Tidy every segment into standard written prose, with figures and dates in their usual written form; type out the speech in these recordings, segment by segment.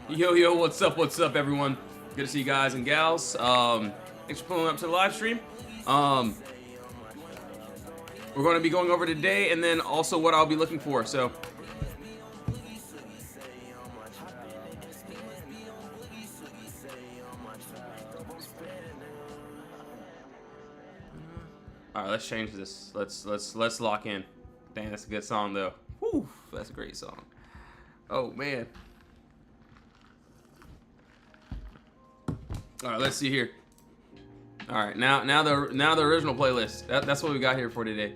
Yo, what's up, everyone? Good to see you guys and gals. Thanks for pulling up to the live stream. We're going to be going over today and then also what I'll be looking for. So, all right, let's change this. Let's lock in. Dang, that's a good song though. Whew, that's a great song. Oh man. All right, let's see here. All right, now the original playlist. That's what we got here for today.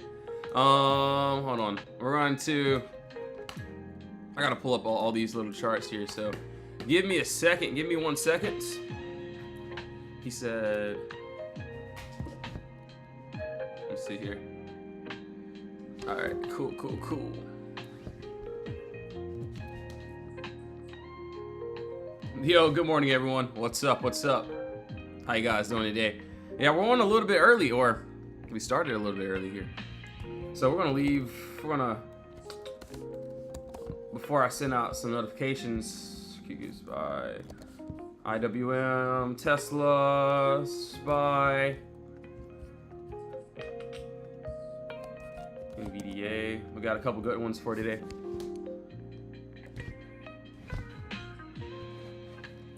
Hold on. We're on to. I gotta pull up all these little charts here. So, give me a second. Give me 1 second. He said. Let's see here. All right, cool. Yo, good morning, everyone. What's up? How you guys doing today? Yeah, we're on a little bit early, or we started a little bit early here. So we're gonna leave. Before I send out some notifications, QQ's by IWM, Tesla, SPY, NVDA. We got a couple good ones for today.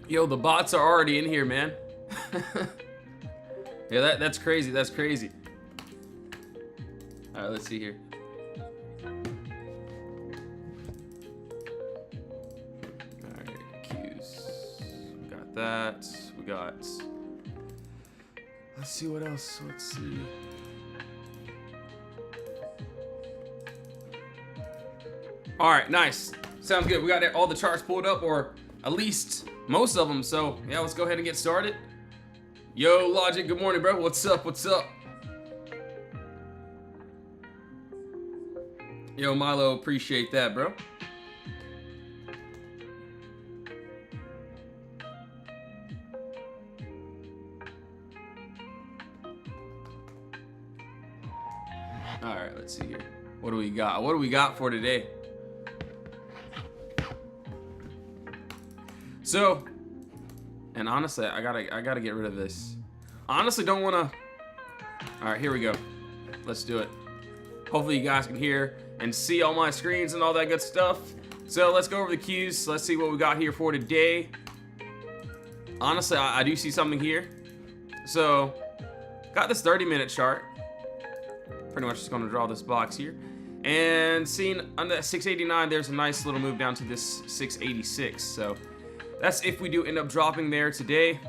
Yo, the bots are already in here, man. Yeah, that's crazy. All right, let's see here. All right, Q's. We got that. Let's see what else. Let's see. All right, nice. Sounds good. We got all the charts pulled up, or at least most of them. So yeah, let's go ahead and get started. Yo, Logic, good morning, bro. What's up? Yo, Milo, appreciate that, bro. All right, let's see here. What do we got for today? So, and honestly, I gotta get rid of this. Honestly, don't wanna. All right, here we go. Let's do it. Hopefully, you guys can hear and see all my screens and all that good stuff. So let's go over the cues. Let's see what we got here for today. Honestly, I do see something here. So, got this 30-minute chart. Pretty much just gonna draw this box here. And seeing on that 689, there's a nice little move down to this 686. So. That's if we do end up dropping there today.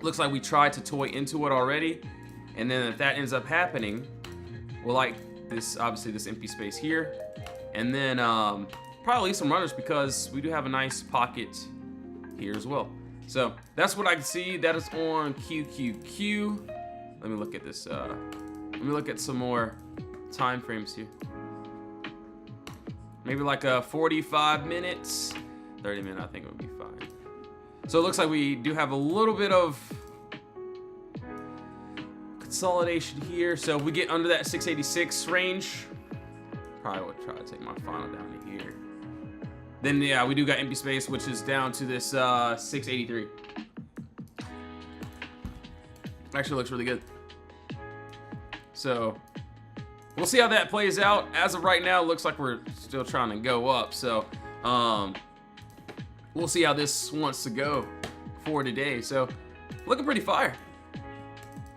Looks like we tried to toy into it already. And then if that ends up happening, we'll like this, obviously this empty space here. And then probably some runners because we do have a nice pocket here as well. So that's what I can see. That is on QQQ. Let me look at this. Let me look at some more time frames here. Maybe like a 45 minutes. 30 minutes, I think it would be fine. So it looks like we do have a little bit of consolidation here. So if we get under that 686 range, probably would try to take my final down to here. Then yeah, we do got empty space, which is down to this 683. Actually looks really good. So we'll see how that plays out. As of right now, it looks like we're still trying to go up. So we'll see how this wants to go for today. So, looking pretty fire.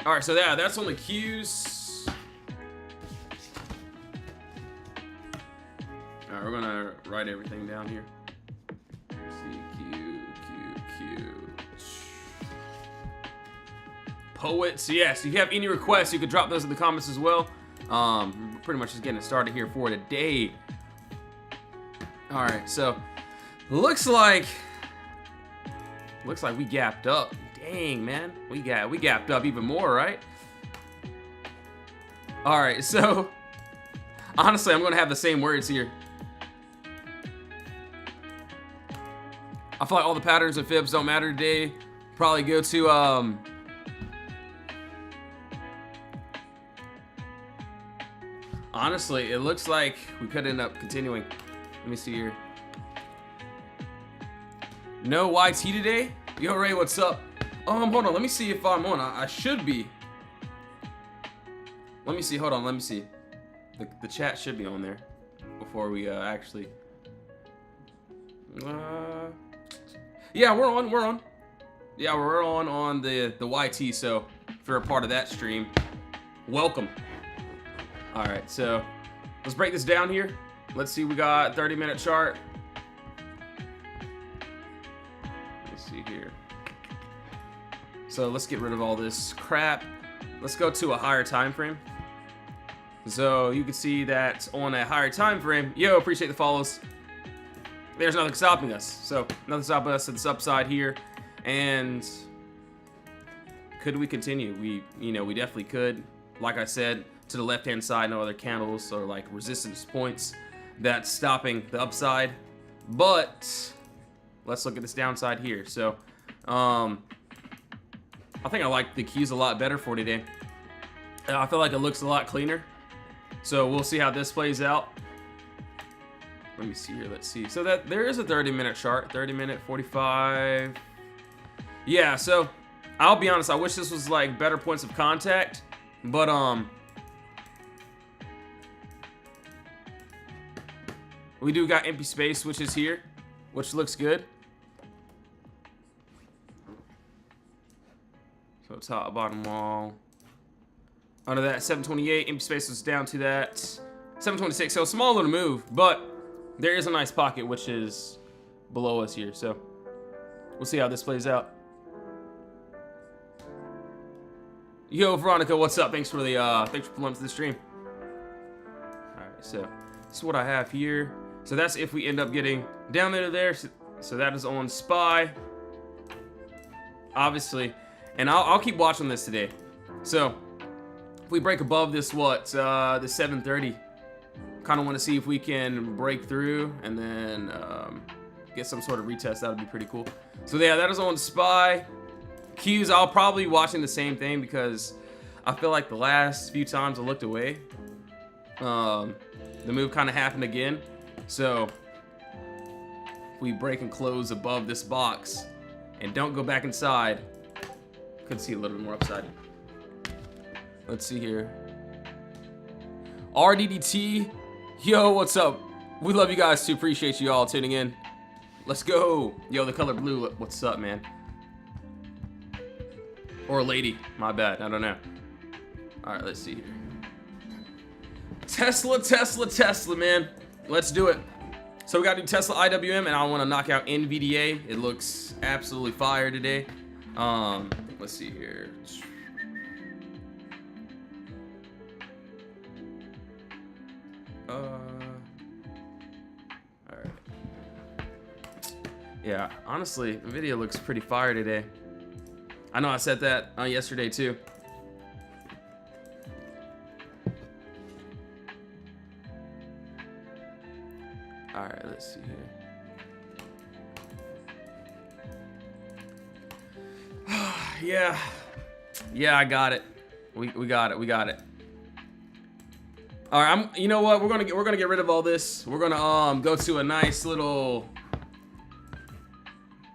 All right, so yeah, that's on the cues. All right, we're gonna write everything down here. CQ. Poets, yes. If you have any requests, you can drop those in the comments as well. Pretty much just getting it started here for today. All right, so. Looks like we gapped up. Dang, man. We gapped up even more, right? All right, so honestly, I'm going to have the same words here. I feel like all the patterns and fibs don't matter today. Probably go to honestly, it looks like we could end up continuing. Let me see here. No YT today? Yo, Ray, what's up? Hold on, let me see if I'm on. I should be. Let me see, hold on, let me see. The chat should be on there before we actually. Yeah, we're on. Yeah, we're on the YT, so if you're a part of that stream, welcome. All right, so let's break this down here. Let's see, we got 30-minute chart. Let's see here. So let's get rid of all this crap. Let's go to a higher time frame. So you can see that on a higher time frame, yo, appreciate the follows. There's nothing stopping us. So nothing stopping us to this upside here. And could we continue? We definitely could. Like I said, to the left-hand side, no other candles or like resistance points that's stopping the upside. But let's look at this downside here. So I think I like the Qs a lot better for today. I feel like it looks a lot cleaner. So we'll see how this plays out. Let me see here. Let's see. So that there is a 30-minute chart. 30-minute, 45. Yeah, so I'll be honest. I wish this was like better points of contact. But we do got empty space switches here, which looks good. So top, bottom wall. Under that 728, empty space was down to that 726. So a small little move, but there is a nice pocket which is below us here. So we'll see how this plays out. Yo, Veronica, what's up? Thanks for pulling up to the stream. All right, so this is what I have here. So that's if we end up getting down there. So that is on SPY, obviously, and I'll keep watching this today. So if we break above this, the 730, kind of want to see if we can break through and then get some sort of retest. That would be pretty cool. So yeah, that is on SPY. Qs, I'll probably be watching the same thing because I feel like the last few times I looked away, the move kind of happened again. So if we break and close above this box and don't go back inside, could see a little bit more upside. Let's see here. RDDT, yo, what's up? We love you guys too. Appreciate you all tuning in. Let's go. Yo, the color blue, what's up, man? Or lady, my bad, I don't know. All right, let's see here. Tesla, man. Let's do it. So we got to do Tesla IWM, and I want to knock out NVDA. It looks absolutely fire today. Let's see here. All right. Yeah, honestly, NVIDIA looks pretty fire today. I know I said that yesterday too. All right, let's see here. Yeah, I got it. We got it. All right, you know what? We're gonna get rid of all this. We're gonna go to a nice little.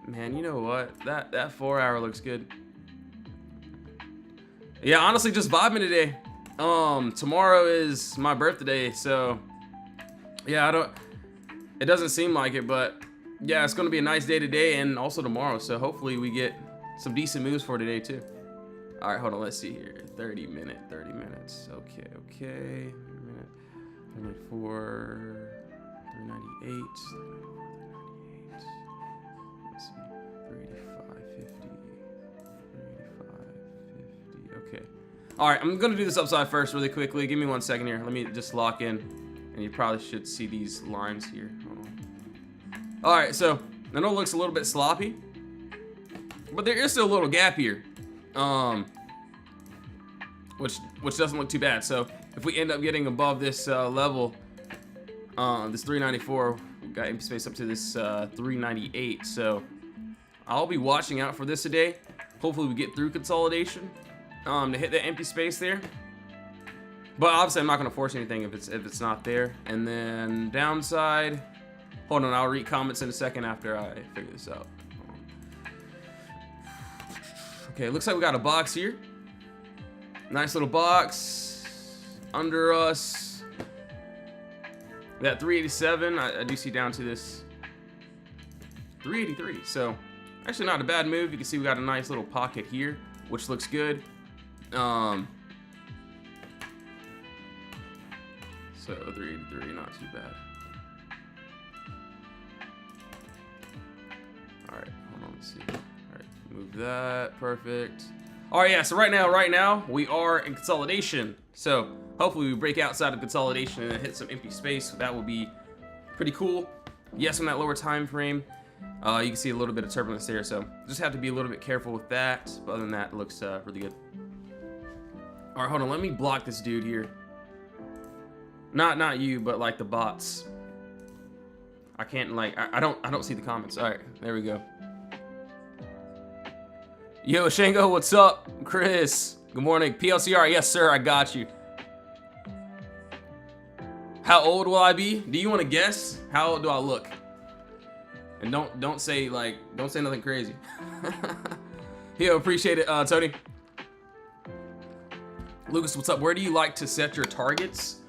Man, you know what? That 4 hour looks good. Yeah, honestly, just vibing today. Tomorrow is my birthday, so yeah, it doesn't seem like it, but yeah, it's gonna be a nice day today and also tomorrow. So hopefully we get some decent moves for today too. All right, hold on. Let's see here. 30 minutes. Okay. 30 minute. 34. 398. Let's see. 385. 50. 385. 50. Okay. All right, I'm gonna do this upside first really quickly. Give me 1 second here. Let me just lock in, and you probably should see these lines here. Hold on. All right, so I know it looks a little bit sloppy, but there is still a little gap here, which doesn't look too bad. So if we end up getting above this level, this 394, we got empty space up to this 398. So I'll be watching out for this today. Hopefully we get through consolidation to hit that empty space there. But obviously I'm not going to force anything if it's not there. And then downside, hold on, I'll read comments in a second after I figure this out. Okay, looks like we got a box here. Nice little box under us. That 387, I do see down to this 383. So actually not a bad move. You can see we got a nice little pocket here, which looks good. So 383, not too bad. All right, hold on, let's see. All right, move that, perfect. All right, yeah, so right now, we are in consolidation. So hopefully we break outside of consolidation and hit some empty space. That will be pretty cool. Yes, on that lower time frame, you can see a little bit of turbulence there. So just have to be a little bit careful with that. But other than that, it looks really good. All right, hold on, let me block this dude here. Not you, but like the bots. I can't I don't see the comments. All right, there we go. Yo, Shango, what's up? Chris, good morning. PLCR, yes, sir, I got you. How old will I be? Do you want to guess? How old do I look? And don't say nothing crazy. Yo, appreciate it, Tony. Lucas, what's up? Where do you like to set your targets?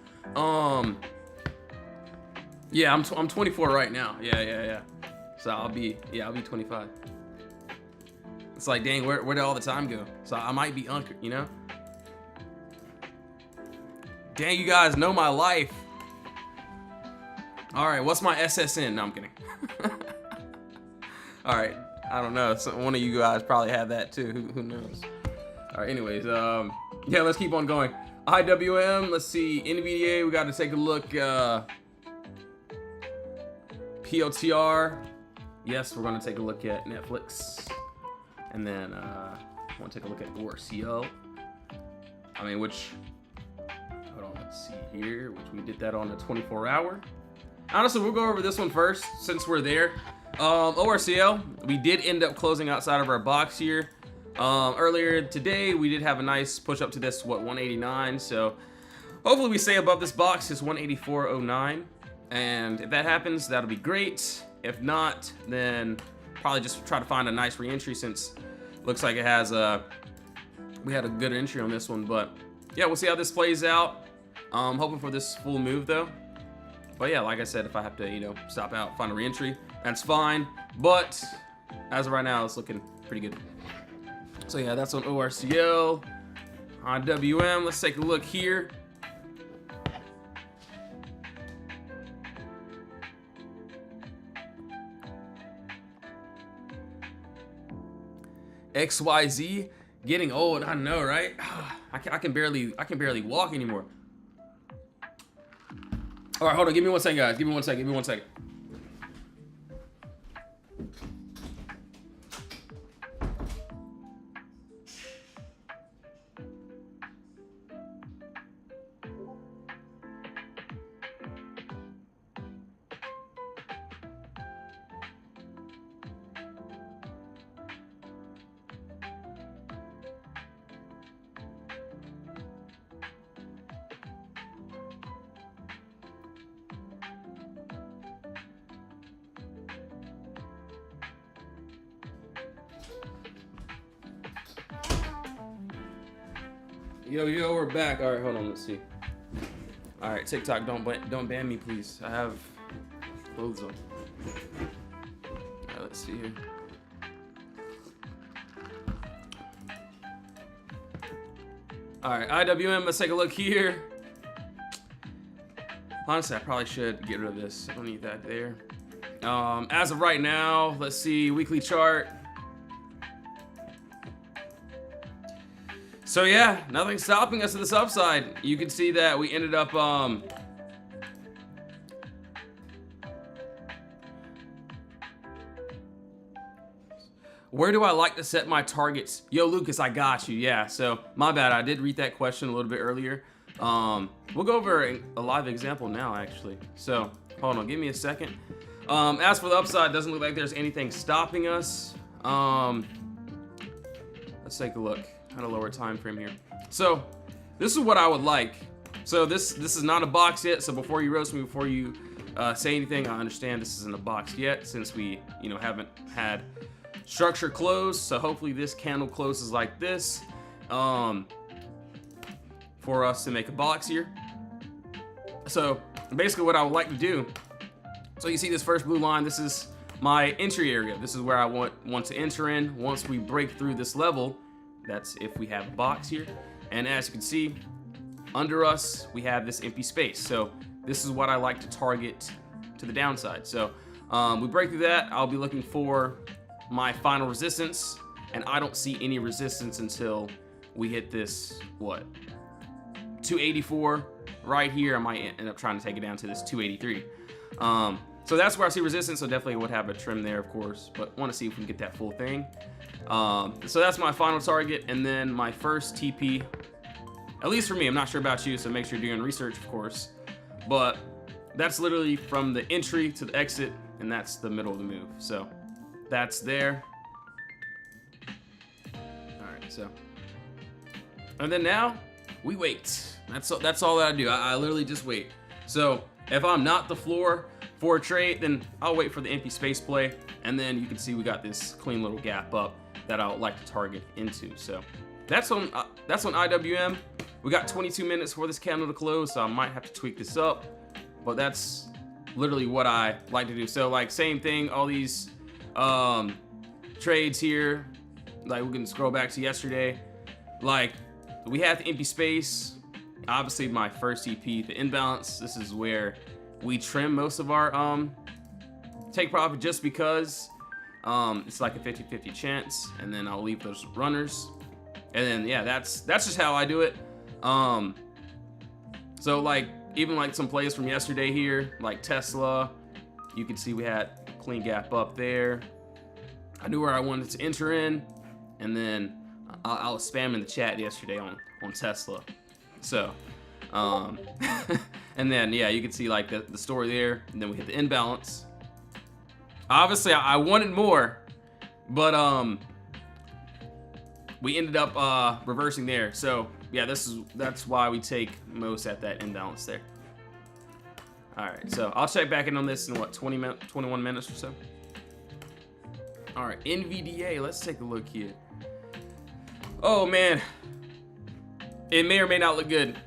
Yeah, I'm 24 right now. Yeah. So I'll be 25. It's like, dang, where did all the time go? So I might be you know? Dang, you guys know my life. All right, what's my SSN? No, I'm kidding. All right, I don't know. So one of you guys probably have that too. Who knows? All right, anyways, yeah, let's keep on going. IWM, let's see, NVDA, we got to take a look. PLTR, yes, we're going to take a look at Netflix. And then I want to take a look at ORCL. I mean, hold on, let's see here, which we did that on the 24-hour. Honestly, we'll go over this one first since we're there. ORCL, we did end up closing outside of our box here. Earlier today, we did have a nice push up to this, 189. So hopefully we stay above this box, it's 184.09. And if that happens, that'll be great. If not, then probably just try to find a nice re-entry since it looks like it has we had a good entry on this one. But yeah, we'll see how this plays out. Hoping for this full move though. But yeah, like I said, if I have to, you know, stop out, find a re-entry, that's fine. But as of right now, it's looking pretty good. So yeah, that's on ORCL. On WM, let's take a look here. XYZ getting old, I know, right? I can barely walk anymore. All right, hold on, give me 1 second, guys. Give me 1 second. Yo, we're back. All right, hold on, let's see. All right, TikTok, don't ban me, please. I have clothes on. All right, let's see here. All right, IWM, let's take a look here. Honestly, I probably should get rid of this. I don't need that there. As of right now, let's see, weekly chart. So yeah, nothing's stopping us to this upside. You can see that we ended up where do I like to set my targets? Yo, Lucas, I got you. Yeah, so my bad. I did read that question a little bit earlier. We'll go over a live example now, actually. So hold on, give me a second. As for the upside, doesn't look like there's anything stopping us. Let's take a look at a lower time frame here. So this is what I would like. So this is not a box yet. So before you roast me, before you say anything, I understand this isn't a box yet, since we haven't had structure close. So hopefully this candle closes like this for us to make a box here. So basically what I would like to do, so you see this first blue line, this is my entry area. This is where I want to enter in. Once we break through this level, that's if we have a box here. And as you can see, under us, we have this empty space. So this is what I like to target to the downside. So we break through that, I'll be looking for my final resistance, and I don't see any resistance until we hit this, what, 284 right here. I might end up trying to take it down to this 283. So that's where I see resistance, so definitely would have a trim there, of course, but want to see if we can get that full thing. So that's my final target, and then my first TP, at least for me, I'm not sure about you, so make sure you're doing research, of course, but that's literally from the entry to the exit, and that's the middle of the move. So that's there. All right, so, and then now we wait. That's all that I do. I literally just wait. So if I'm not the floor for a trade, then I'll wait for the empty space play, and then you can see we got this clean little gap up that I would like to target into. So that's on IWM. We got 22 minutes for this candle to close, so I might have to tweak this up, but that's literally what I like to do. So like same thing, all these trades here, like we can scroll back to yesterday, like we had the empty space, obviously my first TP, the imbalance. This is where we trim most of our take profit, just because it's like a 50-50 chance, and then I'll leave those runners, and then yeah, that's just how I do it. So like even like some plays from yesterday here, like Tesla, you can see we had a clean gap up there. I knew where I wanted to enter in, and then I was spamming the chat yesterday on Tesla. So and then yeah, you can see like the story there, and then we hit the imbalance. Obviously I wanted more, but we ended up reversing there. So yeah, that's why we take most at that imbalance there. All right, so I'll check back in on this in what, 21 minutes or so. All right, NVDA, let's take a look here. Oh man, it may or may not look good.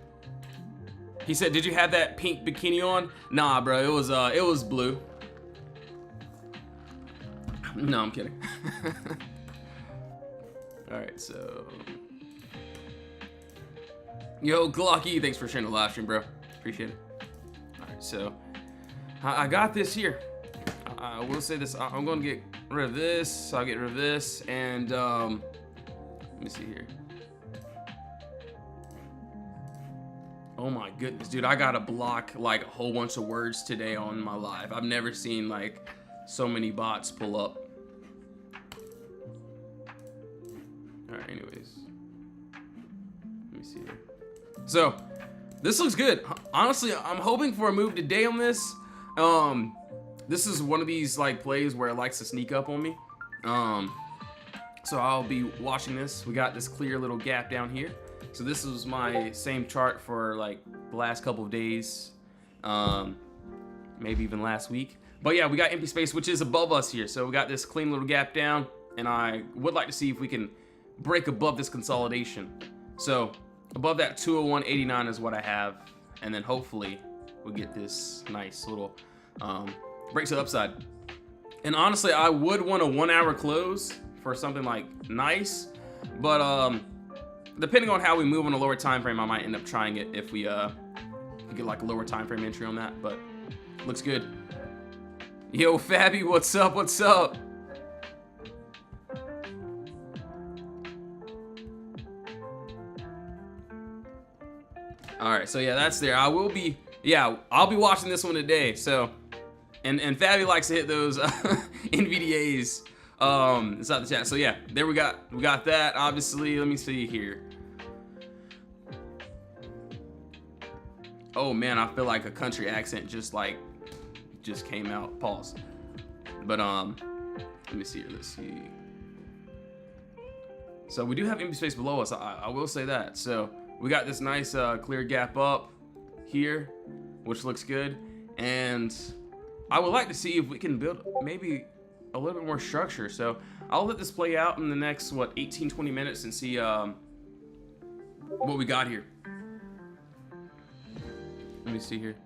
He said, "Did you have that pink bikini on?" Nah, bro, it was blue. No, I'm kidding. All right, so yo, Glocky, thanks for sharing the live stream, bro. Appreciate it. All right, so I got this here. I will say this. I'm going to get rid of this. I'll get rid of this, and let me see here. Oh my goodness, dude, I gotta block like a whole bunch of words today on my live. I've never seen like so many bots pull up. All right, anyways, let me see here. So this looks good. Honestly, I'm hoping for a move today on this. This is one of these like plays where it likes to sneak up on me. So I'll be watching this. We got this clear little gap down here. So this is my same chart for like the last couple of days, maybe even last week. But yeah, we got empty space, which is above us here. So we got this clean little gap down, and I would like to see if we can break above this consolidation. So above that 201.89 is what I have, and then hopefully we'll get this nice little break to the upside. And honestly, I would want a 1 hour close for something like nice, but depending on how we move on a lower time frame, I might end up trying it if we get like a lower time frame entry on that. But looks good. Yo, Fabby, what's up? What's up? All right, so yeah, that's there. I'll be watching this one today. So, and Fabby likes to hit those NVDAs inside the chat. So yeah, there we got that. Obviously, let me see here. Oh man, I feel like a country accent just came out. Pause. But let me see here. Let's see. So we do have empty space below us. I will say that. So we got this nice clear gap up here, which looks good. And I would like to see if we can build maybe a little bit more structure. So I'll let this play out in the next, what, 18, 20 minutes and see what we got here. Let me see here.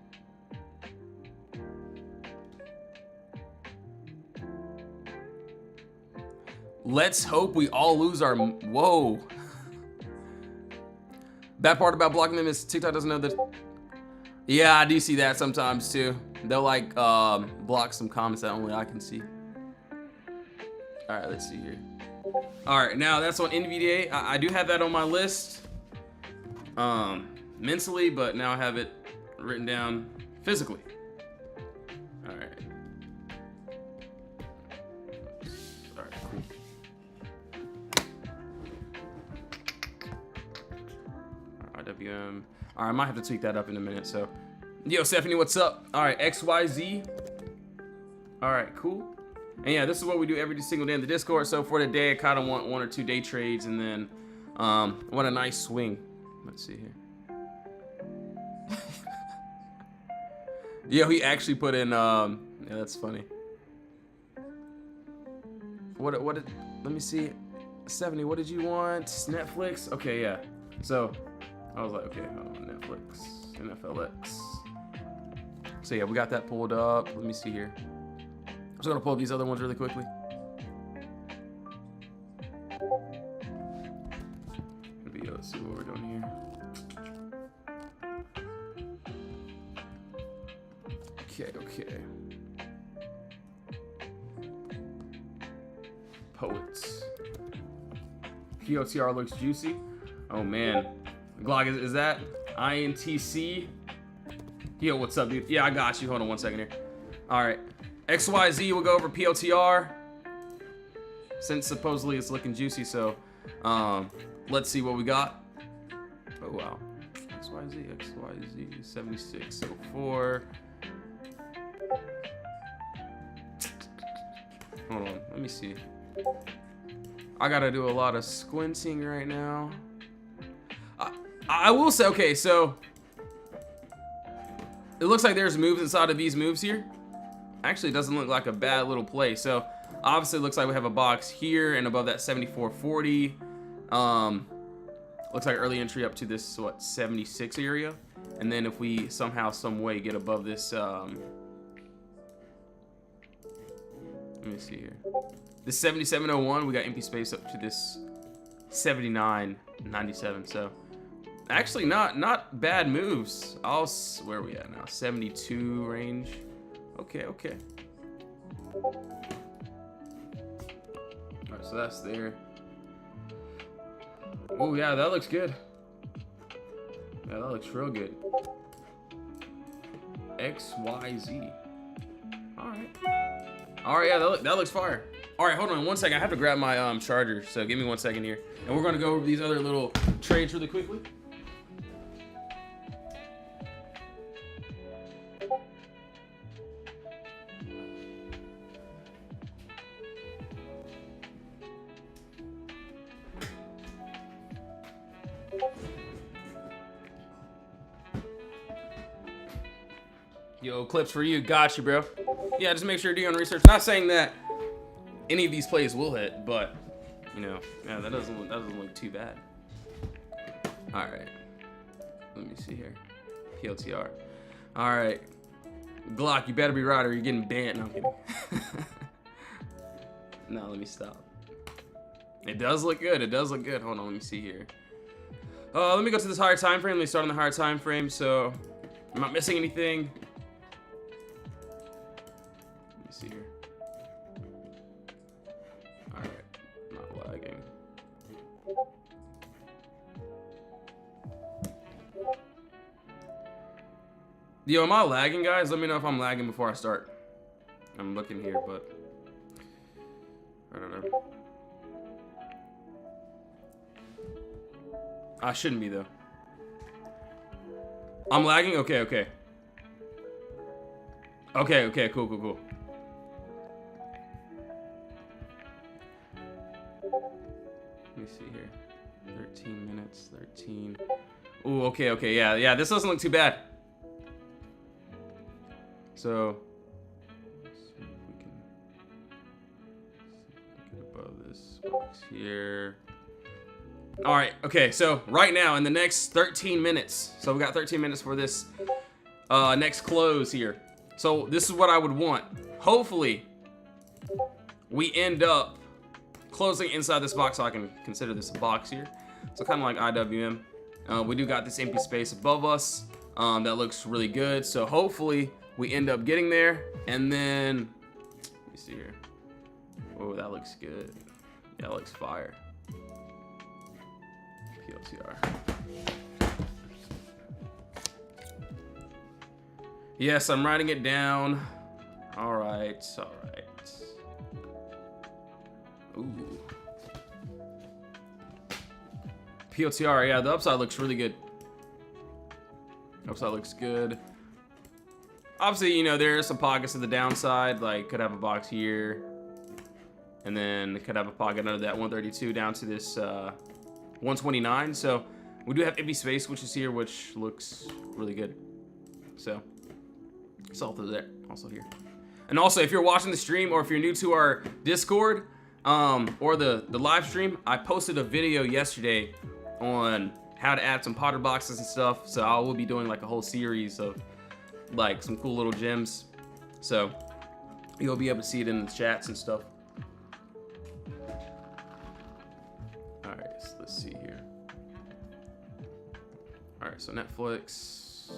Let's hope we all lose our, whoa. Bad part about blocking them is TikTok doesn't know that. Yeah, I do see that sometimes too. They'll like block some comments that only I can see. All right, let's see here. All right, now that's on NVDA. I do have that on my list mentally, but now I have it written down physically. All right. All right, cool. RWM. All right, I might have to tweak that up in a minute. So, yo, Stephanie, what's up? All right, XYZ. All right, cool. And yeah, this is what we do every single day in the Discord. So for today, I kind of want 1 or 2 day trades, and then want a nice swing. Let's see here. Yo, he actually put in. Yeah, that's funny. What? Let me see. 70. What did you want? Netflix. Okay, yeah. So I was like, okay, hold on, Netflix, NFLX. So yeah, we got that pulled up. Let me see here. I'm just gonna pull up these other ones really quickly. Maybe let's see what we're doing here. Okay. Poets. POTR looks juicy. Oh man. Glock, is that INTC? Yo, what's up, dude? Yeah, I got you. Hold on 1 second here. All right. XYZ, we'll go over POTR. Since supposedly it's looking juicy, so let's see what we got. Oh, wow. XYZ, 7604. Hold on, let me see. I gotta do a lot of squinting right now. I will say, okay, so it looks like there's moves inside of these moves here. Actually, it doesn't look like a bad little play. So obviously it looks like we have a box here and above that 7440. Looks like early entry up to this, what, 76 area. And then if we somehow, some way get above this, let me see here. This 7701, we got empty space up to this 7997. So actually not bad moves. Where are we at now? 72 range. Okay. All right, so that's there. Oh yeah, that looks good. Yeah, that looks real good. XYZ. All right, yeah, that looks fire. All right, hold on 1 second. I have to grab my charger, so give me 1 second here, and we're gonna go over these other little trades really quickly. Yo, clips for you. Got you, bro. Yeah, just make sure you're doing research. Not saying that any of these plays will hit, but you know, yeah, that doesn't look too bad. All right, let me see here. PLTR. All right, Glock, you better be right or you're getting banned. No, I'm kidding. No, let me stop. It does look good. It does look good. Hold on, let me see here. Let me go to this higher time frame. Let me start on the higher time frame so I'm not missing anything. Let me see here. All right, not lagging. Yo, am I lagging, guys? Let me know if I'm lagging before I start. I'm looking here, but I don't know. I shouldn't be though. I'm lagging? Okay, okay. Okay, okay, cool, cool, cool. Let me see here. 13 minutes, 13. Ooh, okay, okay, yeah, yeah, this doesn't look too bad. So, let's see if we can get above this box here. All right, okay, so right now in the next 13 minutes, so we got 13 minutes for this next close here. So this is what I would want. Hopefully, we end up closing inside this box so I can consider this a box here. So kind of like IWM. We do got this empty space above us that looks really good. So hopefully we end up getting there. And then, let me see here. Oh, that looks good. Yeah, that looks fire. PLTR. Yes, I'm writing it down. All right, all right. Ooh. PLTR, yeah, the upside looks really good. Upside looks good. Obviously, you know, there are some pockets to the downside, like could have a box here. And then could have a pocket under that 132 down to this 129. So we do have empty space, which is here, which looks really good. So it's all through there, also here. And also, if you're watching the stream or if you're new to our Discord or the live stream, I posted a video yesterday on how to add some Potter boxes and stuff. So I will be doing like a whole series of like some cool little gems. So you'll be able to see it in the chats and stuff. All right, so let's see here. All right, so Netflix.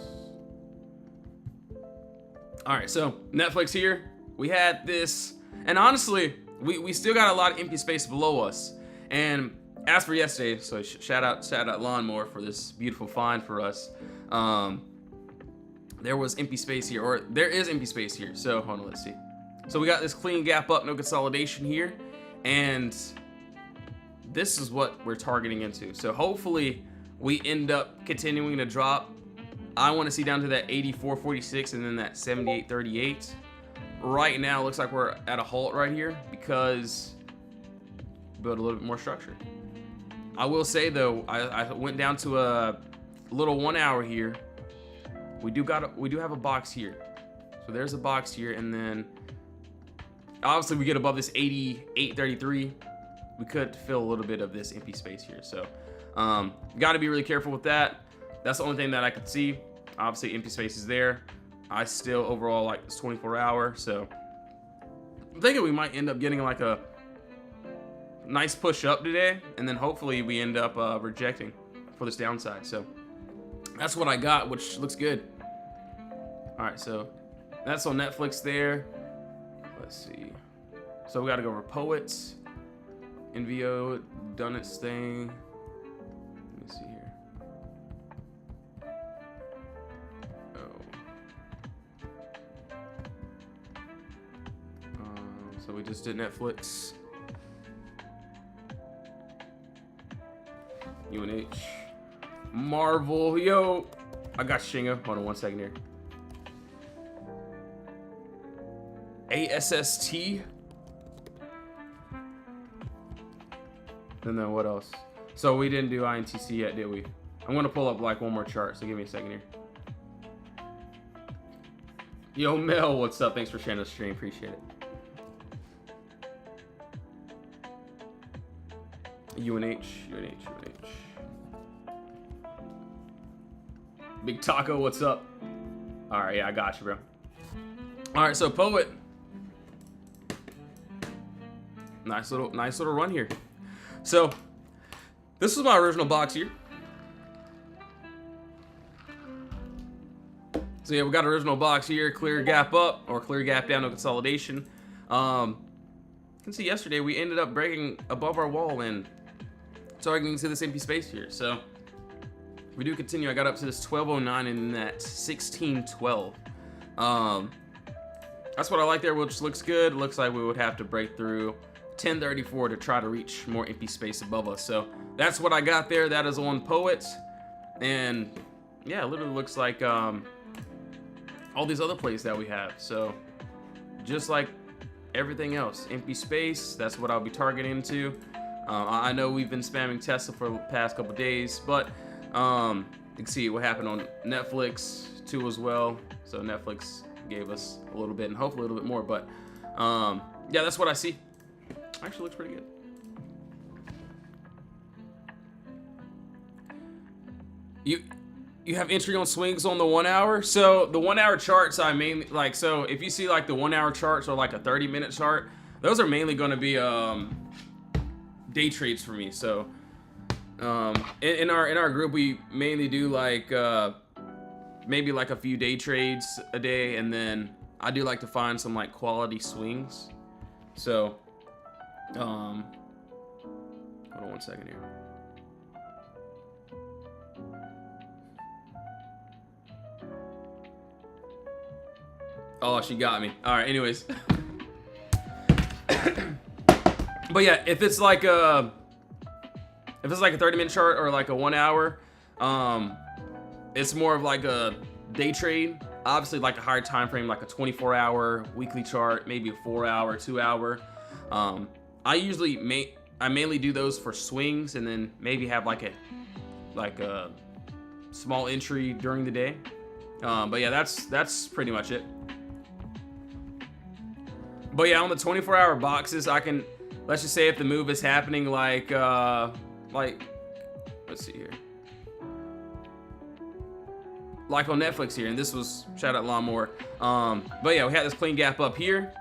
All right, so Netflix here. We had this, and honestly, we still got a lot of empty space below us. And as for yesterday, so shout out Lawnmower for this beautiful find for us. There was empty space here, or there is empty space here. So hold on, let's see. So we got this clean gap up, no consolidation here, and this is what we're targeting into. So hopefully we end up continuing to drop. I want to see down to that 84.46 and then that 78.38. Right now, it looks like we're at a halt right here because build a little bit more structure. I will say though, I went down to a little 1 hour here. We do have a box here. So there's a box here, and then obviously we get above this 88.33. We could fill a little bit of this empty space here. So got to be really careful with that. That's the only thing that I could see. Obviously, empty space is there. I still overall like this 24-hour. So I'm thinking we might end up getting like a nice push up today, and then hopefully we end up rejecting for this downside. So that's what I got, which looks good. All right, so that's on Netflix there. Let's see. So we got to go over Poets. NVO done its thing. Let me see here. So we just did Netflix. UNH. Marvel. Yo. I got Shingo. Hold on 1 second here. ASST. And then what else? So we didn't do INTC yet, did we? I'm gonna pull up like one more chart, so give me a second here. Yo, Mel, what's up? Thanks for sharing the stream. Appreciate it. UNH. Big Taco, what's up? All right, yeah, I got you, bro. All right, so Poet. Nice little run here. So this was my original box here. So yeah, we got original box here, clear gap up or clear gap down, no consolidation. You can see yesterday we ended up breaking above our wall and targeting to this empty space here. So if we do continue, I got up to this 1209 and that 1612. That's what I like there, which looks good. Looks like we would have to break through 1034 to try to reach more empty space above us. So that's what I got there. That is on Poet. And yeah, it literally looks like all these other plays that we have. So just like everything else, empty space, that's what I'll be targeting to. I know we've been spamming Tesla for the past couple days, but you can see what happened on Netflix too as well. So Netflix gave us a little bit and hopefully a little bit more, but yeah, that's what I see. Actually looks pretty good. You have entry on swings on the 1 hour. So the 1 hour charts I mainly like. So if you see like the 1 hour charts or like a 30-minute chart, those are mainly going to be day trades for me. So in our group we mainly do like maybe like a few day trades a day, and then I do like to find some like quality swings. So hold on 1 second here. Oh, she got me. All right, anyways. But yeah, if it's like a 30-minute chart or like a 1 hour, it's more of like a day trade. Obviously like a higher time frame, like a 24-hour weekly chart, maybe a 4-hour, 2-hour. I mainly do those for swings, and then maybe have like a small entry during the day. But yeah, that's pretty much it. But yeah, on the 24-hour boxes, I can, let's just say if the move is happening like let's see here. Like on Netflix here, and this was, shout out Lawnmower. But yeah, we had this clean gap up here,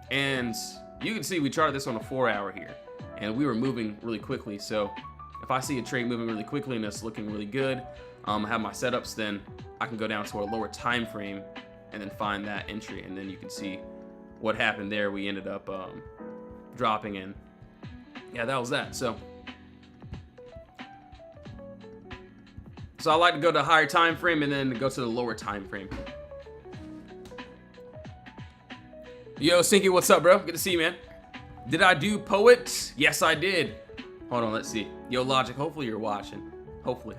and you can see we charted this on a 4-hour here, and we were moving really quickly. So if I see a trade moving really quickly and it's looking really good, I have my setups, then I can go down to a lower time frame and then find that entry, and then you can see what happened there. We ended up dropping in. Yeah, that was that. So I like to go to a higher time frame and then go to the lower time frame. Yo, Sinky, what's up, bro? Good to see you, man. Did I do Poet? Yes, I did. Hold on, let's see. Yo, Logic, hopefully you're watching. Hopefully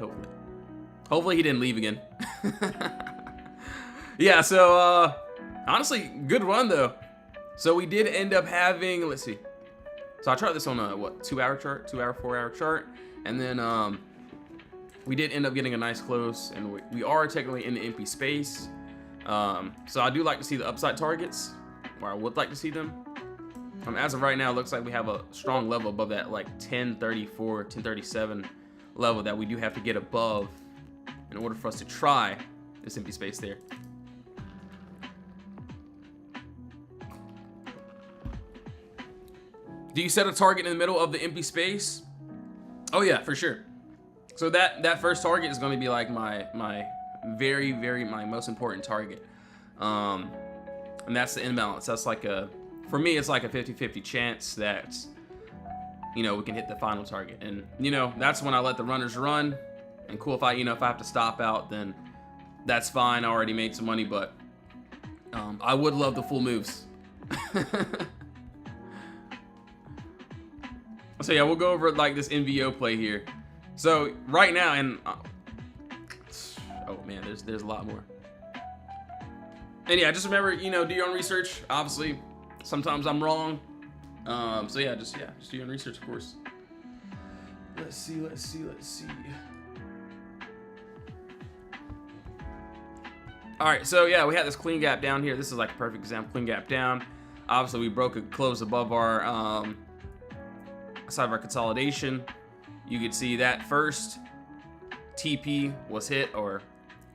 he didn't leave again. Yeah, so honestly, good run though. So we did end up having, let's see. So I tried this on a 2-hour chart, 2-hour, 4-hour chart, and then we did end up getting a nice close, and we are technically in the empty space. So I do like to see the upside targets, or I would like to see them. As of right now, it looks like we have a strong level above that, like 1034, 1037 level that we do have to get above in order for us to try this empty space there. Do you set a target in the middle of the empty space? Oh yeah, for sure. So that first target is going to be like my very my most important target, and that's the imbalance. That's like for me it's like a 50-50 chance that we can hit the final target, and that's when I let the runners run. And cool, if I have to stop out, then that's fine. I already made some money, but I would love the full moves. So yeah, we'll go over like this NVO play here. So right now, and oh man, there's a lot more. And yeah, just remember, do your own research. Obviously, sometimes I'm wrong. So yeah, just do your own research, of course. Let's see. All right, so yeah, we had this clean gap down here. This is like a perfect example, clean gap down. Obviously, we broke a close above our side of our consolidation. You could see that first TP was hit, or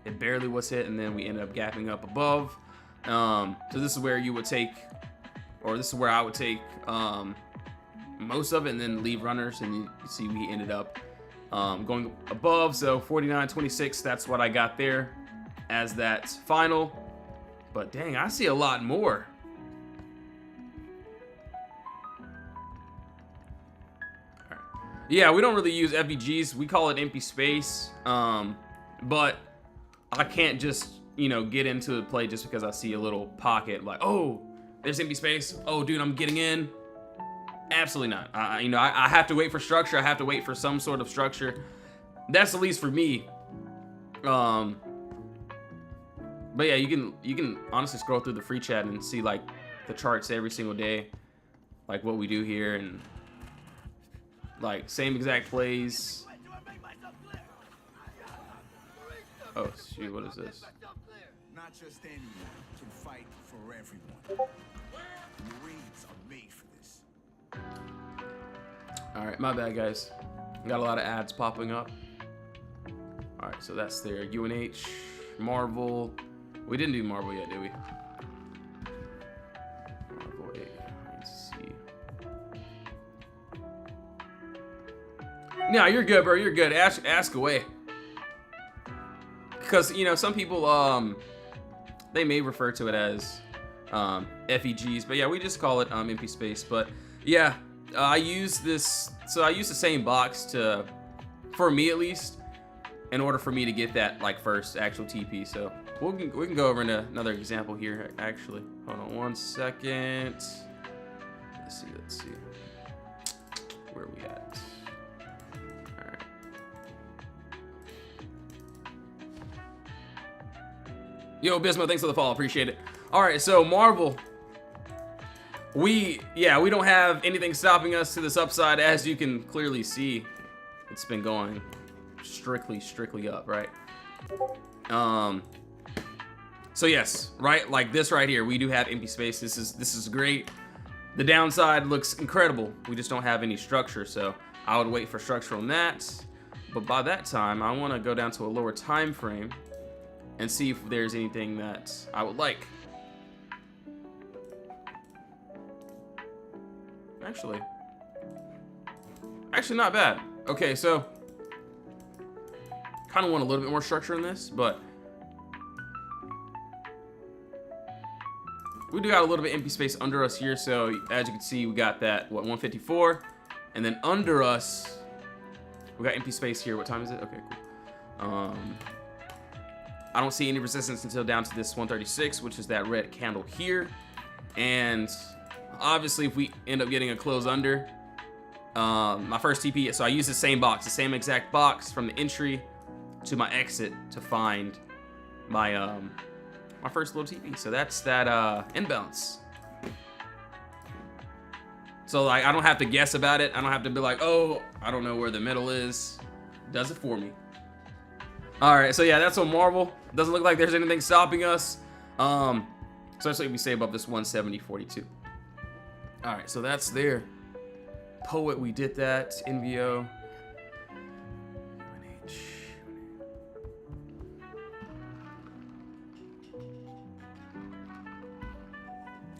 it barely was hit, and then we ended up gapping up above. So this is where you would take, or this is where I would take most of it and then leave runners, and you see we ended up going above. So 49.26, that's what I got there as that final. But dang, I see a lot more. Yeah, we don't really use FVGs. We call it empty space. But I can't just, get into the play just because I see a little pocket like, oh, there's empty space. Oh, dude, I'm getting in. Absolutely not. I have to wait for structure. I have to wait for some sort of structure. That's at least for me. But yeah, you can honestly scroll through the free chat and see like the charts every single day, like what we do here, and like same exact plays. Oh shoot, what is this? Not just anyone can fight for everyone. Marines are made for this. All right, my bad, guys. Got a lot of ads popping up. All right, so that's there. UNH, Marvel. We didn't do Marvel yet, did we? Marvel 8. Let's see. No, you're good, bro. You're good. Ask away. Because, you know, some people, they may refer to it as FEGs, but yeah, we just call it empty space. But yeah, I use this, so I use the same box for me at least, in order for me to get that like first actual TP. So we can go over into another example here. Actually, hold on one second. Let's see. Where are we at? All right. Yo, Bismo, thanks for the follow. Appreciate it. All right, so Marvel. We don't have anything stopping us to this upside, as you can clearly see. It's been going strictly up, right? So yes, right, like this right here, we do have empty space. This is great. The downside looks incredible. We just don't have any structure, so I would wait for structure on that. But by that time, I want to go down to a lower time frame and see if there's anything that I would like. Actually not bad. Okay, so kind of want a little bit more structure in this, but we do got a little bit empty space under us here. So as you can see, we got that, what, 154, and then under us we got empty space here. What time is it? Okay, cool. I don't see any resistance until down to this 136, which is that red candle here. And obviously if we end up getting a close under, my first TP, so I use the same box, the same exact box from the entry to my exit to find my my first little TP. So that's that imbalance. So like I don't have to guess about it. I don't have to be like, oh, I don't know where the middle is. It does it for me. All right, so yeah, that's on Marvel. Doesn't look like there's anything stopping us. Especially if we stay above this 170.42. All right, so that's there. Poet, we did that. NVO.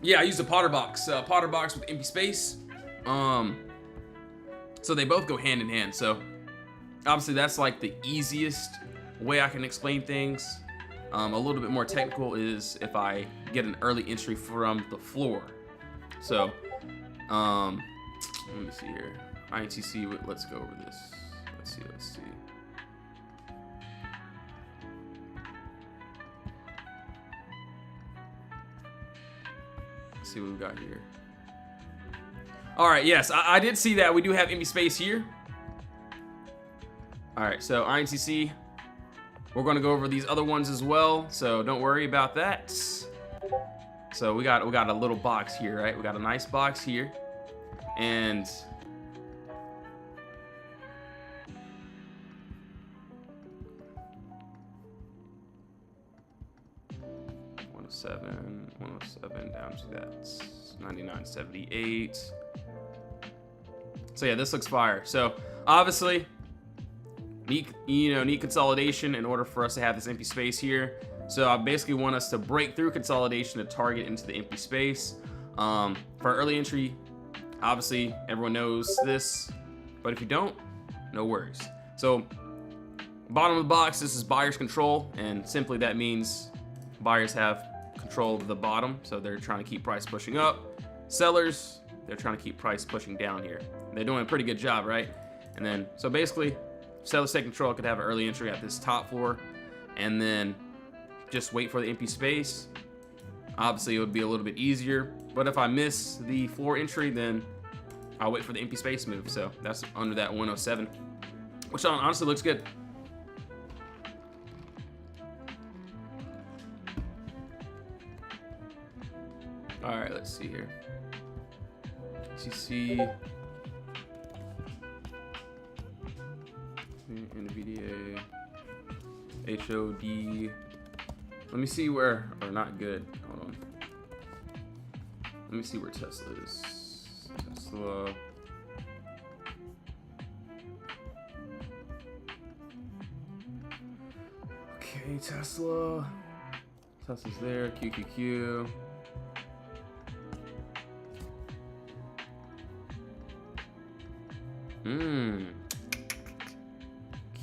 Yeah, I used a Potter box. Potter box with empty space. So they both go hand in hand. So obviously that's like the easiest way I can explain things. A little bit more technical is if I get an early entry from the floor. So let me see here. INTC, let's go over this. Let's see. Let's see what we got here. All right, yes, I did see that. We do have empty space here. All right, so INTC, we're gonna go over these other ones as well, so don't worry about that. So we got a little box here, right? We got a nice box here, and $107 down to that $99.78. So yeah, this looks fire. So obviously, need consolidation in order for us to have this empty space here. So I basically want us to break through consolidation to target into the empty space. For early entry, obviously everyone knows this, but if you don't, no worries. So bottom of the box, this is buyer's control, and simply that means buyers have control of the bottom, so they're trying to keep price pushing up. Sellers, they're trying to keep price pushing down here. They're doing a pretty good job, right? And then, so basically, sellers take control, could have an early entry at this top floor, and then just wait for the empty space. Obviously, it would be a little bit easier, but if I miss the floor entry, then I'll wait for the empty space move. So that's under that 107, which honestly looks good. All right, let's see here. CC. NVDA. HOD. Let me see where, or not good. Hold on. Let me see where Tesla is. Tesla. Okay, Tesla. Tesla's there. QQQ.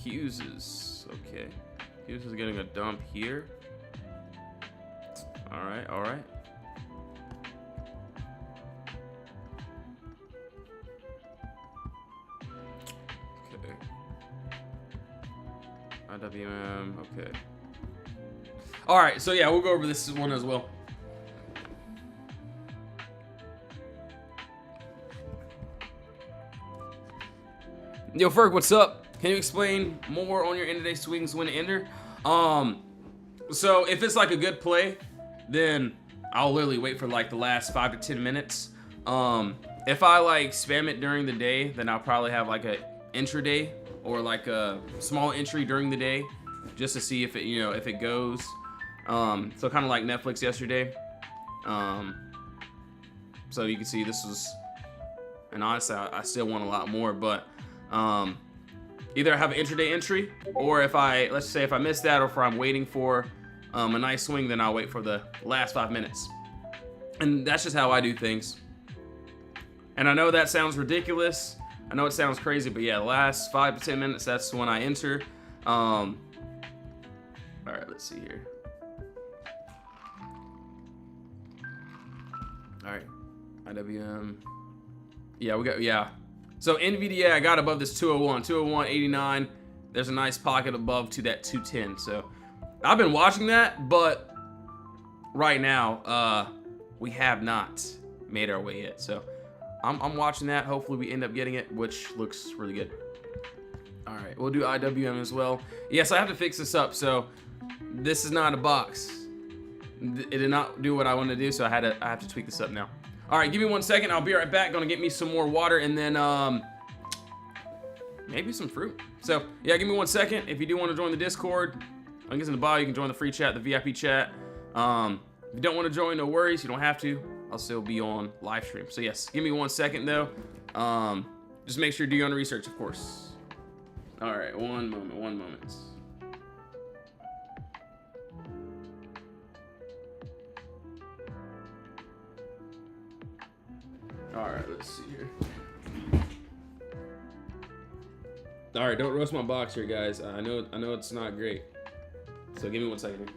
Q's. Okay. Q's is getting a dump here. Alright, alright. Okay. IWM, okay. Alright, so yeah, we'll go over this one as well. Yo, Ferg, what's up? Can you explain more on your end-of-day swings when to enter? So if it's like a good play, then I'll literally wait for like the last 5 to 10 minutes. If I like spam it during the day, then I'll probably have like a intraday or like a small entry during the day just to see if it, you know, if it goes. So kind of like Netflix yesterday. So you can see this was, and honestly, I still want a lot more, but either I have an intraday entry, or if I, let's say if I miss that, or if I'm waiting for a nice swing, then I'll wait for the last 5 minutes. And that's just how I do things. And I know that sounds ridiculous. I know it sounds crazy, but yeah, the last 5 to 10 minutes, that's when I enter. All right, let's see here. All right, IWM. Yeah, we got, yeah. So NVDA, I got above this 201, 201.89. There's a nice pocket above to that 210. So I've been watching that, but right now, we have not made our way yet. So I'm watching that. Hopefully we end up getting it, which looks really good. All right, we'll do IWM as well. Yes, I have to fix this up. So this is not a box. It did not do what I wanted to do, so I have to tweak this up now. All right, give me 1 second. I'll be right back. Gonna get me some more water and then maybe some fruit. So yeah, give me 1 second. If you do want to join the Discord, link is in the bio. You can join the free chat, the VIP chat. If you don't want to join, no worries. You don't have to. I'll still be on live stream. So yes, give me 1 second though. Just make sure to do your own research, of course. All right, one moment. All right, let's see here. All right, don't roast my box here, guys. I know it's not great. So give me 1 second here.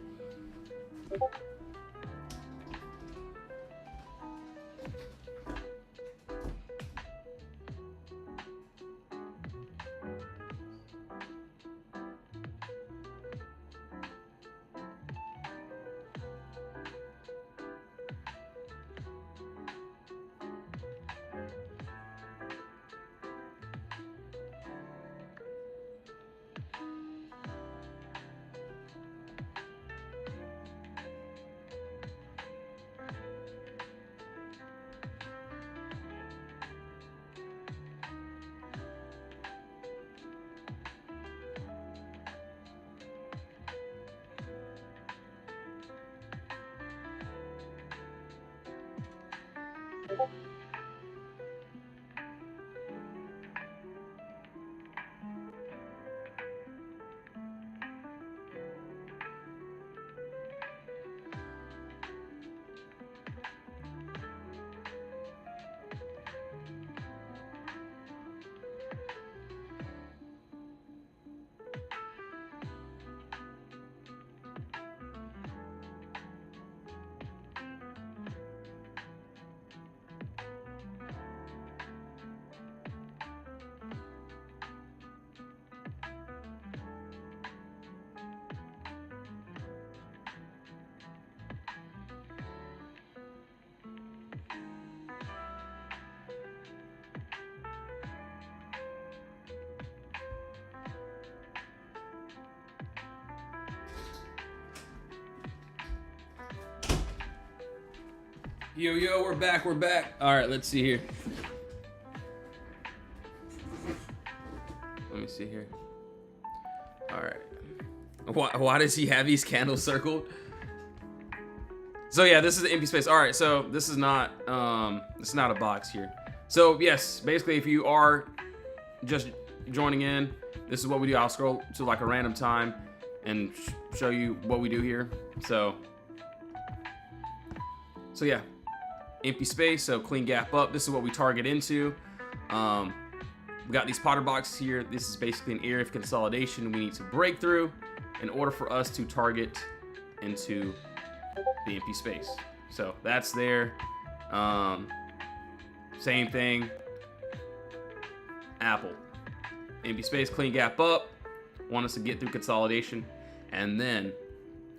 Yo, we're back. All right, let's see here. Let me see here. All right. Why does he have these candles circled? So yeah, this is the empty space. All right, so this is not a box here. So yes, basically, if you are just joining in, this is what we do. I'll scroll to like a random time and show you what we do here. So yeah, empty space. So clean gap up. This is what we target into. We got these Potter boxes here. This is basically an area of consolidation we need to break through in order for us to target into the empty space. So that's there. Same thing. Apple. Empty space, clean gap up. Want us to get through consolidation. And then,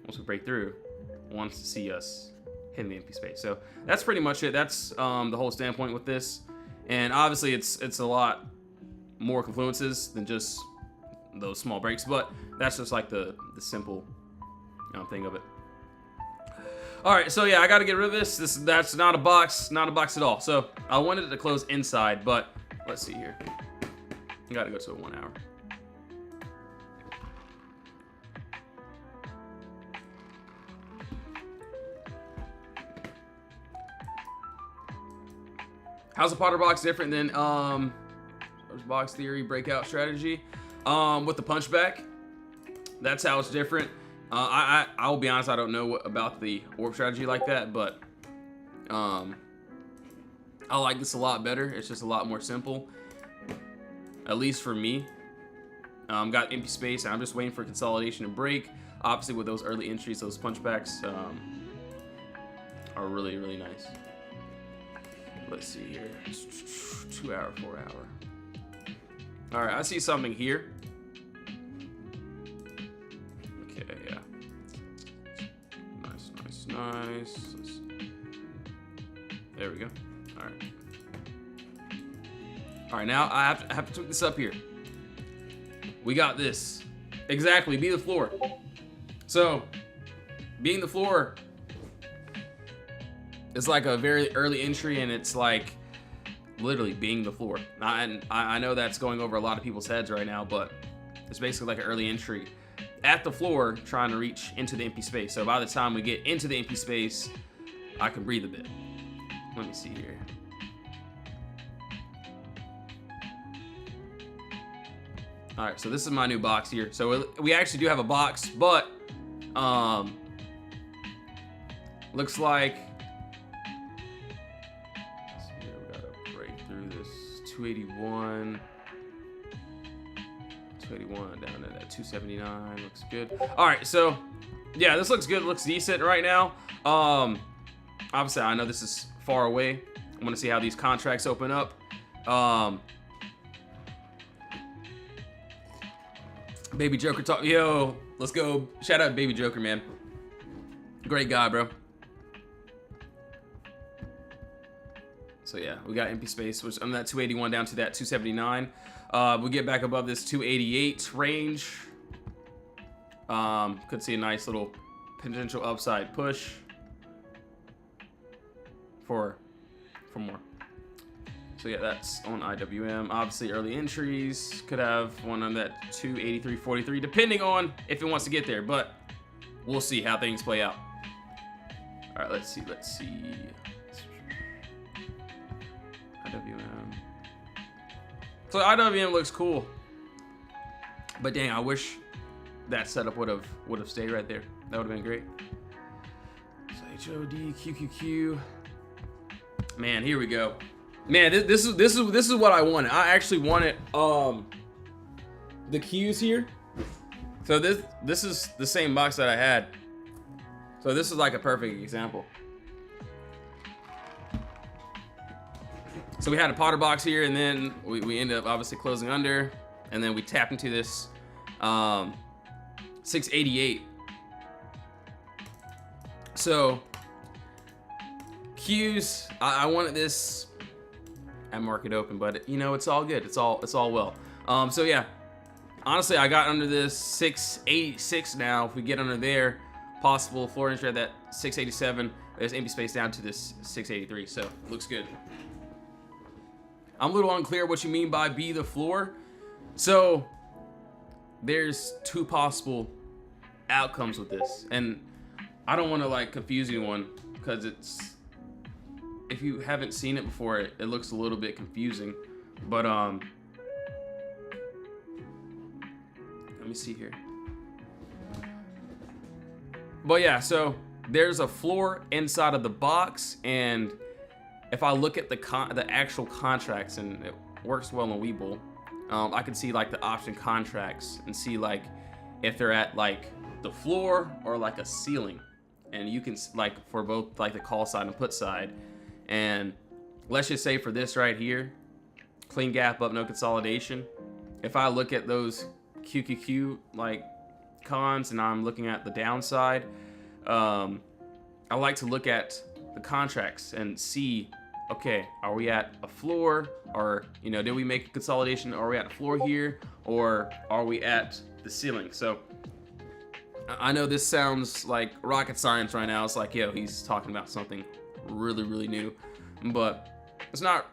once we break through, wants to see us hit the empty space. So that's pretty much it. That's the whole standpoint with this. And obviously it's a lot more confluences than just those small breaks. But that's just like the simple thing of it. All right, so yeah, I got to get rid of this. That's not a box at all. So I wanted it to close inside, but let's see here. I got to go to a 1 hour. How's the Potter box different than box theory breakout strategy? With the punchback, that's how it's different. I will be honest, I don't know about the orb strategy like that, but I like this a lot better. It's just a lot more simple, at least for me. Got empty space, and I'm just waiting for consolidation to break. Obviously, with those early entries, those punchbacks are really, really nice. Let's see here. 2 hour, 4 hour. All right, I see something here. Okay, yeah. Nice. There we go. All right. All right, now I have to tweak this up here. We got this. Exactly, be the floor. So, being the floor is like a very early entry, and it's like literally being the floor. I know that's going over a lot of people's heads right now, but it's basically like an early entry at the floor trying to reach into the empty space. So by the time we get into the empty space, I can breathe a bit. Let me see here. All right, so this is my new box here. So we actually do have a box, but looks like, let's see here, we gotta break through this 281 down to that 279. Looks good. All right, so yeah, this looks good. It looks decent right now. Obviously, I know this is far away. I want to see how these contracts open up. Baby Joker talk. Yo, let's go. Shout out Baby Joker, man. Great guy, bro. So yeah, we got empty space, which I'm that 281 down to that 279. We get back above this 288 range. Could see a nice little potential upside push for more. So yeah, that's on IWM. Obviously, early entries could have one on that 283.43, depending on if it wants to get there. But we'll see how things play out. All right, let's see. IWM. So IWM looks cool, but dang, I wish that setup would have stayed right there. That would have been great. So HOD QQQ. Man, here we go. Man, this is what I wanted. I actually wanted the Qs here. So this is the same box that I had. So this is like a perfect example. So we had a Potter box here, and then we ended up obviously closing under, and then we tapped into this 688. So Qs, I wanted this at market open, but you know, it's all good. It's all well. So yeah, honestly, I got under this 686 now. If we get under there, possible floor entry at that 687. this empty space down to this 683. So looks good. I'm a little unclear what you mean by be the floor. So there's two possible outcomes with this, and I don't want to like confuse anyone because it's, if you haven't seen it before, it looks a little bit confusing. But let me see here. But yeah, so there's a floor inside of the box, and if I look at the actual contracts, and it works well in Webull, I can see like the option contracts and see like if they're at like the floor or like a ceiling, and you can like for both like the call side and put side. And let's just say for this right here, clean gap up, no consolidation. If I look at those QQQ like cons and I'm looking at the downside, I like to look at the contracts and see, okay, are we at a floor, or did we make a consolidation? Are we at a floor here, or are we at the ceiling? So I know this sounds like rocket science right now. It's like, yo, he's talking about something really, really new, but it's not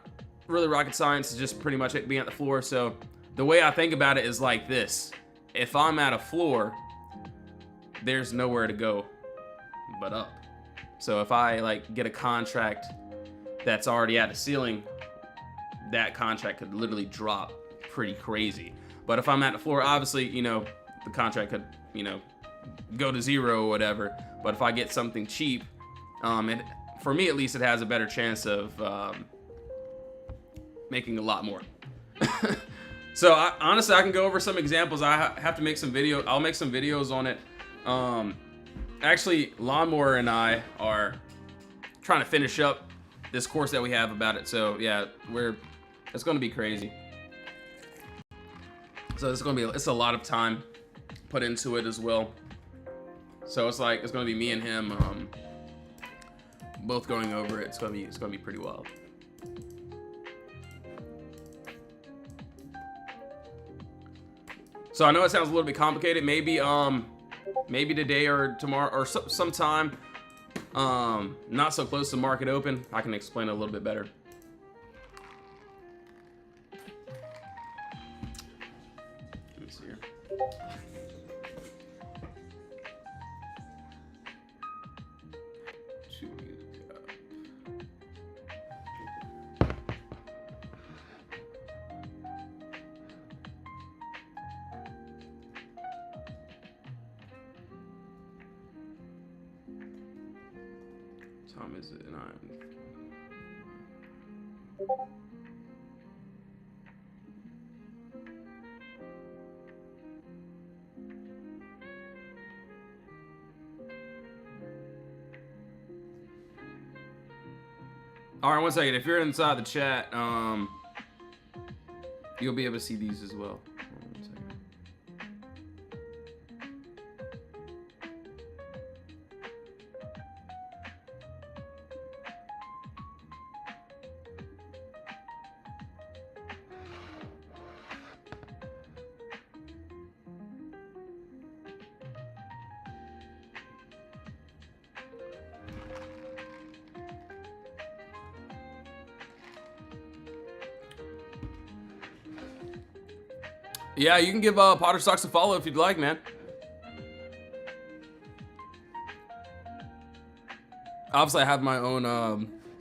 really rocket science. It's just pretty much it being at the floor. So the way I think about it is like this: if I'm at a floor, there's nowhere to go but up. So if I like get a contract that's already at the ceiling, that contract could literally drop pretty crazy. But if I'm at the floor, obviously, the contract could, go to zero or whatever. But if I get something cheap, for me at least, it has a better chance of making a lot more. So honestly, I can go over some examples. I have to make some video. I'll make some videos on it. Actually, Lawnmower and I are trying to finish up this course that we have about it. So yeah, it's going to be crazy. So it's a lot of time put into it as well. So it's going to be me and him both going over it. It's going to be pretty wild. So I know it sounds a little bit complicated. Maybe today or tomorrow or sometime not so close to market open, I can explain it a little bit better. Let me see here. Time is it? 9. All right, 1 second. If you're inside the chat, you'll be able to see these as well. 1 second. Yeah, you can give Potter Stocks a follow if you'd like, man. Obviously, I have my own.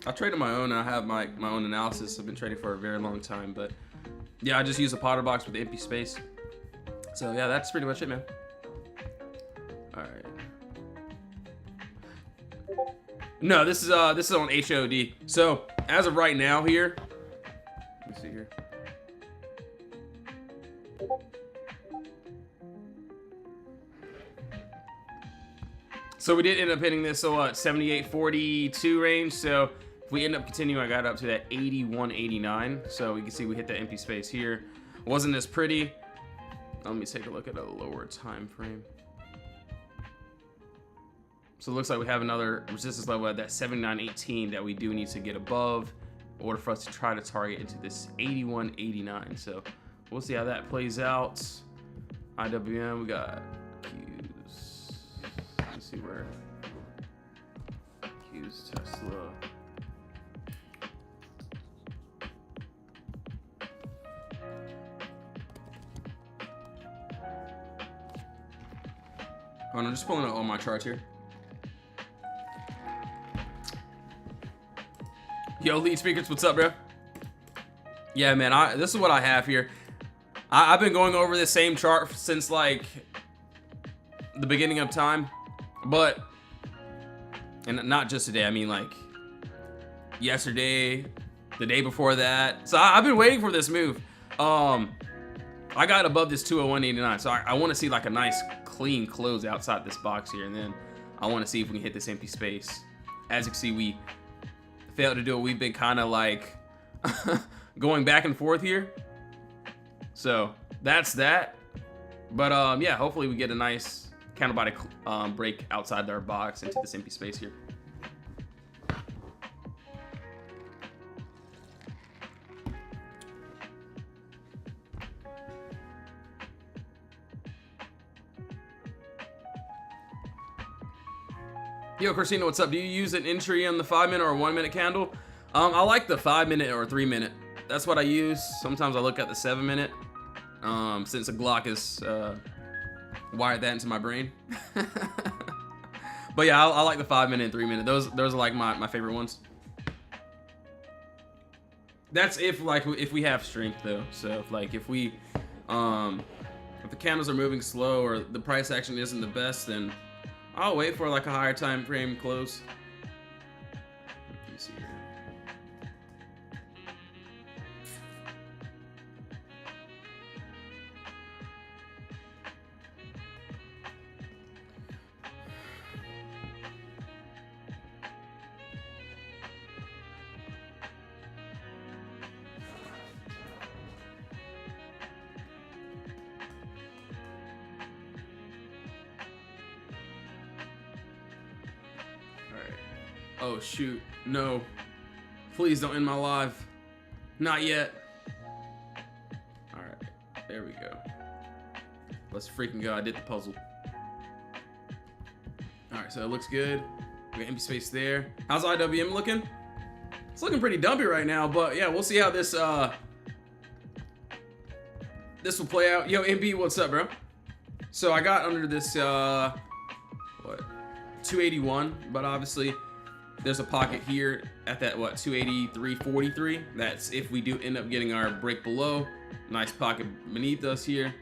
I traded my own. I have my own analysis. I've been trading for a very long time, but yeah, I just use a Potter box with empty space. So yeah, that's pretty much it, man. All right. No, this is on HOD. So as of right now here, let me see here. So we did end up hitting this 78.42 range. So if we end up continuing, I got up to that 81.89. So we can see we hit that empty space here. Wasn't as pretty. Let me take a look at a lower time frame. So it looks like we have another resistance level at that 79.18 that we do need to get above in order for us to try to target into this 81.89. So we'll see how that plays out. IWM, we got Qs. Let's see where Qs Use Tesla. Oh, I'm just pulling out all my charts here. Yo, lead speakers, what's up, bro? Yeah, man, this is what I have here. I've been going over this same chart since like the beginning of time, but, and not just today, I mean like yesterday, the day before that. So I've been waiting for this move. I got above this 201.89, so I want to see like a nice clean close outside this box here, and then I want to see if we can hit this empty space. As you can see, we failed to do it. We've been kind of like going back and forth here, so that's that. But yeah, hopefully we get a nice counterbody break outside our box into this empty space here. Yo, Christina, what's up? Do you use an entry on the 5-minute or 1-minute candle? I like the 5-minute or 3-minute. That's what I use. Sometimes I look at the 7-minute, since a Glock is wired that into my brain. But yeah, I like the 5-minute and 3-minute. Those are like my favorite ones. That's if we have strength though. So if the candles are moving slow or the price action isn't the best, then I'll wait for like a higher time frame close. Let me see here. Oh shoot, no. Please don't end my live. Not yet. Alright, there we go. Let's freaking go, I did the puzzle. Alright, so it looks good. We got empty space there. How's IWM looking? It's looking pretty dumpy right now, but yeah, we'll see how this this will play out. Yo, MB, what's up, bro? So I got under this 281, but obviously there's a pocket here at that 283.43. That's if we do end up getting our break below. Nice pocket beneath us here,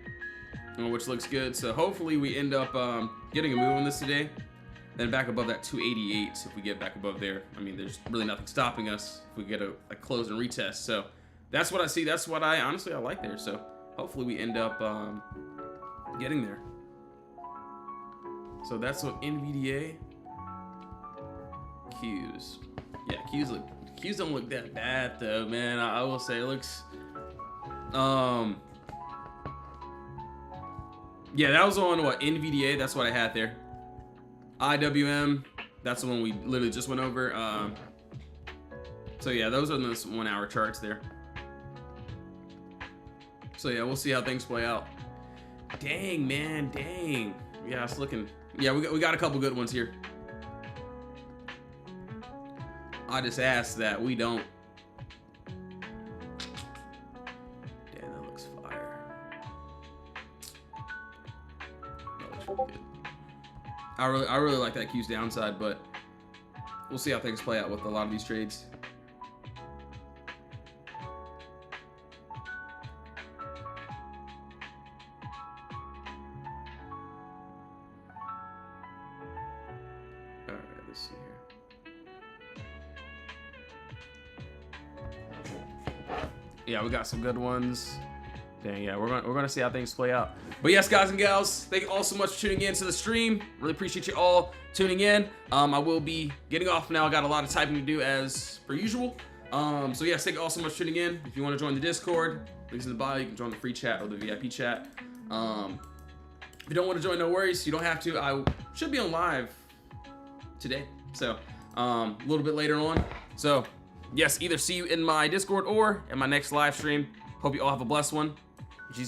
which looks good. So hopefully we end up getting a move on this today, then back above that 288. If we get back above there, I mean, there's really nothing stopping us if we get a close and retest. So that's what I see. That's what I honestly like there. So hopefully we end up getting there. So that's what NVDA. Qs. Yeah, Qs don't look that bad though, man. I will say it looks yeah, that was on what, NVDA, that's what I had there. IWM, that's the one we literally just went over. So yeah, those are those 1 hour charts there. So yeah, we'll see how things play out. Dang, man, dang. Yeah, it's looking, yeah, we got a couple good ones here. I just asked that we don't. Damn, that looks fire. That looks really good. I really like that Q's downside, but we'll see how things play out with a lot of these trades. All right, let's see here. Yeah, we got some good ones. Dang, yeah, we're gonna see how things play out. But yes, guys and gals, thank you all so much for tuning in to the stream. Really appreciate you all tuning in. I will be getting off now. I got a lot of typing to do as per usual. So yes, thank you all so much for tuning in. If you want to join the Discord, links in the bio. You can join the free chat or the VIP chat. If you don't want to join, no worries. You don't have to. I should be on live today, so a little bit later on. So yes, either see you in my Discord or in my next live stream. Hope you all have a blessed one.